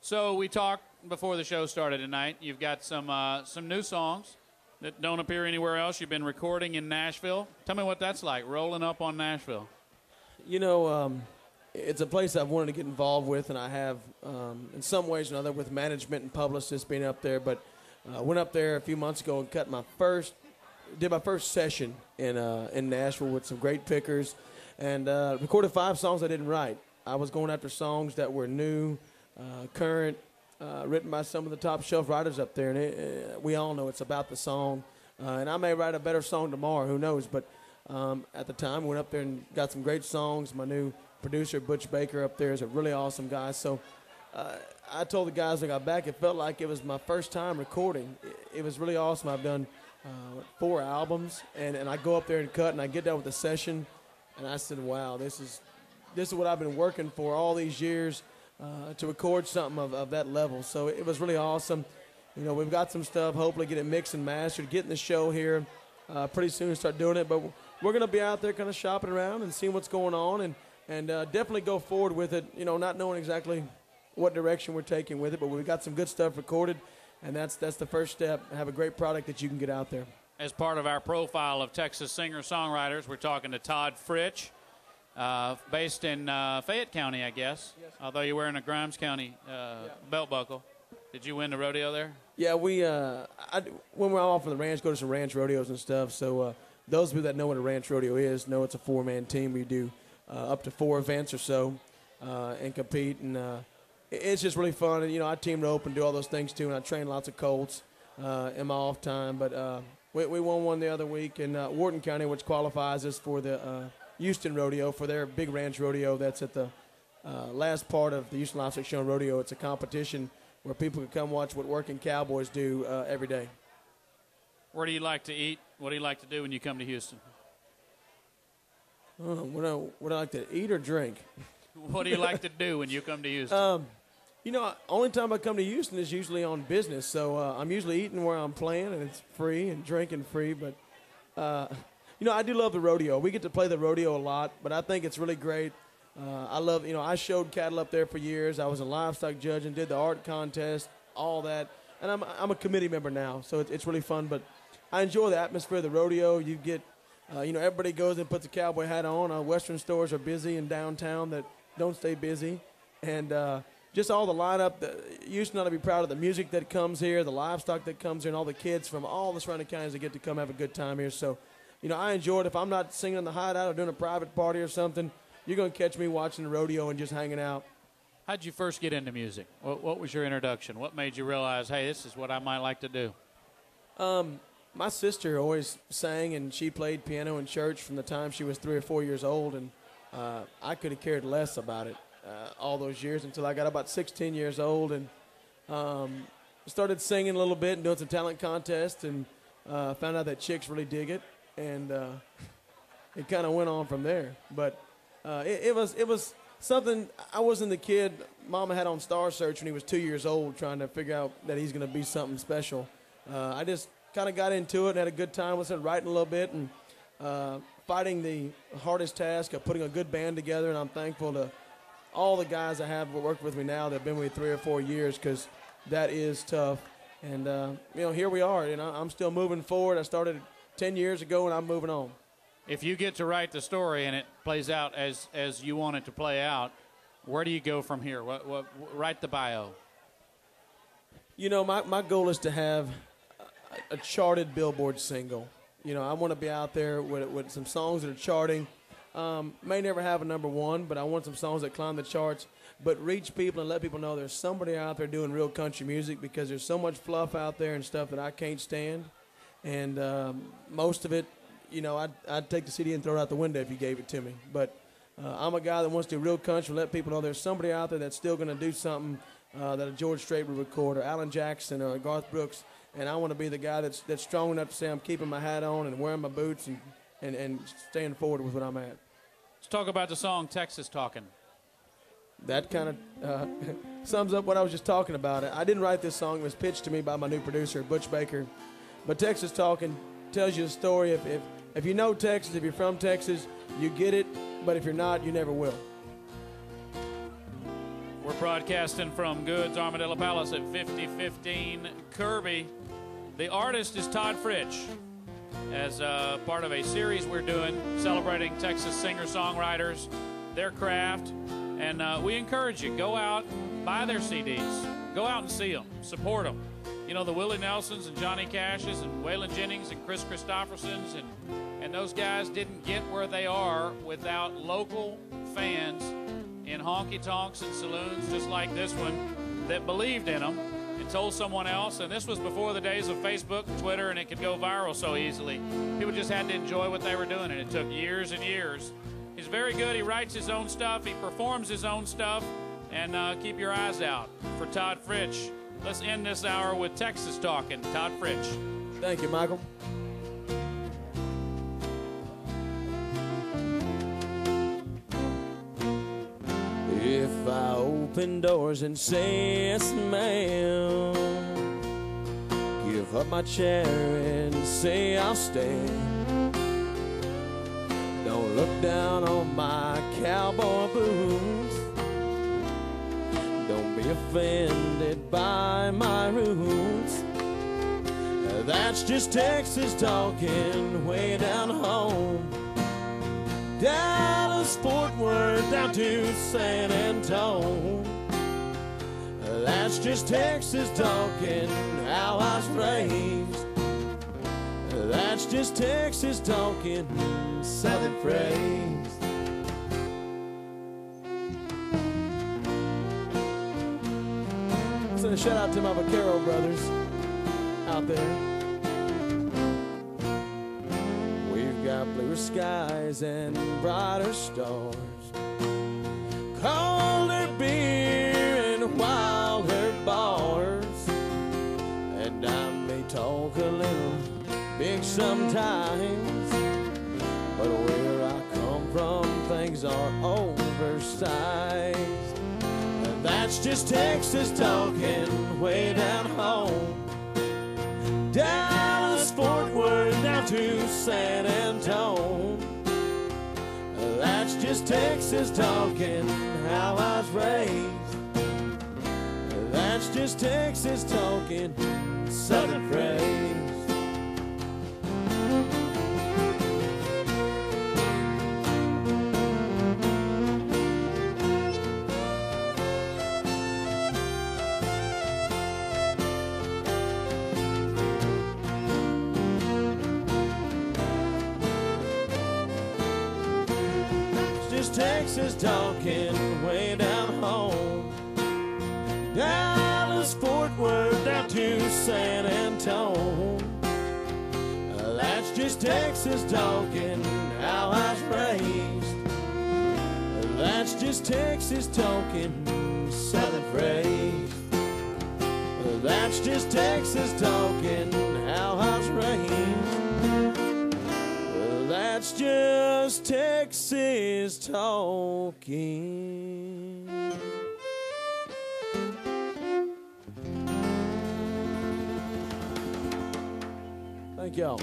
So we talked before the show started tonight. You've got some new songs that don't appear anywhere else. You've been recording in Nashville. Tell me what that's like, rolling up on Nashville. You know, it's a place I've wanted to get involved with, and I have in some ways or another with management and publicists being up there. But went up there a few months ago and did my first session in Nashville with some great pickers, and recorded 5 songs I didn't write. I was going after songs that were new, current, written by some of the top shelf writers up there, and we all know it's about the song. And I may write a better song tomorrow, who knows? But at the time, went up there and got some great songs. My new producer, Butch Baker, up there is a really awesome guy. So I told the guys when I got back, it felt like it was my first time recording. It was really awesome. I've done 4 albums, and I go up there and cut, and I get done with the session, and I said, wow, this is what I've been working for all these years, to record something of that level. So it was really awesome. You know, we've got some stuff, hopefully get it mixed and mastered, getting the show here pretty soon and start doing it. But we're going to be out there kind of shopping around and seeing what's going on, and definitely go forward with it, you know, not knowing exactly what direction we're taking with it, but we've got some good stuff recorded, and that's the first step. Have a great product that you can get out there. As part of our profile of Texas singer-songwriters, we're talking to Todd Fritsch, based in Fayette County, I guess, yes. Although you're wearing a Grimes County belt buckle. Did you win the rodeo there? Yeah, when we're off on the ranch, go to some ranch rodeos and stuff. So those of you that know what a ranch rodeo is know it's a 4-man team. We do up to 4 events or so and compete, and it's just really fun. And, you know, I team rope and do all those things too, and I train lots of colts in my off time. But we won one the other week in Wharton County, which qualifies us for the Houston Rodeo, for their big ranch rodeo that's at the last part of the Houston Livestock Show and Rodeo. It's a competition where people can come watch what working cowboys do every day. Where do you like to eat? What do you like to do when you come to Houston? What do I like to eat or drink? What do you like to do when you come to Houston? You know, only time I come to Houston is usually on business, so I'm usually eating where I'm playing, and it's free, and drinking free. But, you know, I do love the rodeo. We get to play the rodeo a lot, but I think it's really great. I love, you know, I showed cattle up there for years. I was a livestock judge and did the art contest, all that. And I'm a committee member now, so it's really fun. But I enjoy the atmosphere of the rodeo. You get, you know, everybody goes and puts a cowboy hat on. Western stores are busy in downtown that don't stay busy. And just all the lineup. Houston ought to be proud of the music that comes here, the livestock that comes here, and all the kids from all the surrounding counties that get to come have a good time here. So, you know, I enjoy it. If I'm not singing in the hideout or doing a private party or something, you're going to catch me watching the rodeo and just hanging out. How'd you first get into music? What was your introduction? What made you realize, hey, this is what I might like to do? My sister always sang, and she played piano in church from the time she was 3 or 4 years old, and I could have cared less about it all those years until I got about 16 years old and started singing a little bit and doing some talent contests, and found out that chicks really dig it, and it kind of went on from there. But it was something. I wasn't the kid Mama had on Star Search when he was 2 years old, trying to figure out that he's going to be something special. I just kind of got into it and had a good time with it, writing a little bit, and fighting the hardest task of putting a good band together. And I'm thankful to all the guys I have worked with me now that have been with me 3 or 4 years, because that is tough. And, you know, here we are. You know, I'm still moving forward. I started 10 years ago, and I'm moving on. If you get to write the story and it plays out as you want it to play out, where do you go from here? What write the bio. You know, my goal is to have a charted Billboard single. You know, I want to be out there with some songs that are charting. May never have a number 1, but I want some songs that climb the charts, but reach people and let people know there's somebody out there doing real country music, because there's so much fluff out there and stuff that I can't stand. And most of it, you know, I'd take the CD and throw it out the window if you gave it to me. But I'm a guy that wants to do real country, let people know there's somebody out there that's still going to do something that a George Strait would record, or Alan Jackson, or Garth Brooks. And I want to be the guy that's strong enough to say I'm keeping my hat on and wearing my boots and staying forward with what I'm at. Let's talk about the song Texas Talkin'. That kind of sums up what I was just talking about. I didn't write this song. It was pitched to me by my new producer, Butch Baker. But Texas Talkin' tells you a story. If you know Texas, if you're from Texas, you get it. But if you're not, you never will. We're Broadcasting from Goods Armadillo Palace at 5015 Kirby. The artist is Todd Fritsch, as part of a series we're doing celebrating Texas singer-songwriters, their craft, and we encourage you, go out, buy their CDs, go out and see them, support them. You know, the Willie Nelsons and Johnny Cashes and Waylon Jennings and Chris Christophersons and those guys didn't get where they are without local fans in honky-tonks and saloons just like this one that believed in them and told someone else. And this was before the days of Facebook and Twitter, and it could go viral so easily. People just had to enjoy what they were doing, and it took years and years. He's very good. He writes his own stuff. He performs his own stuff. And keep your eyes out for Todd Fritsch. Let's end this hour with Texas Talking. Todd Fritsch. Thank you, Michael. If I open doors and say yes, ma'am, give up my chair and say I'll stay. Don't look down on my cowboy boots. Don't be offended by my roots. That's just Texas talking way down home. Dallas, Fort Worth, down to San Antonio. That's just Texas talking how I was raised. That's just Texas talking Southern phrase. So shout out to my Vaquero brothers out there. We've got bluer skies and brighter stars, colder beer and wilder bars. And I may talk a little big sometimes, but where I come from things are oversized. And that's just Texas talking way down home. Dallas, Fort Worth, down to San Antonio. That's just Texas talking how I was raised. That's just Texas talking Southern phrase. Texas talking way down home. Dallas, Fort Worth, down to San Antonio. That's just Texas talking how I was raised. That's just Texas talking Southern phrase. That's just Texas talking how I was raised. That's just Texas talking. Thank y'all.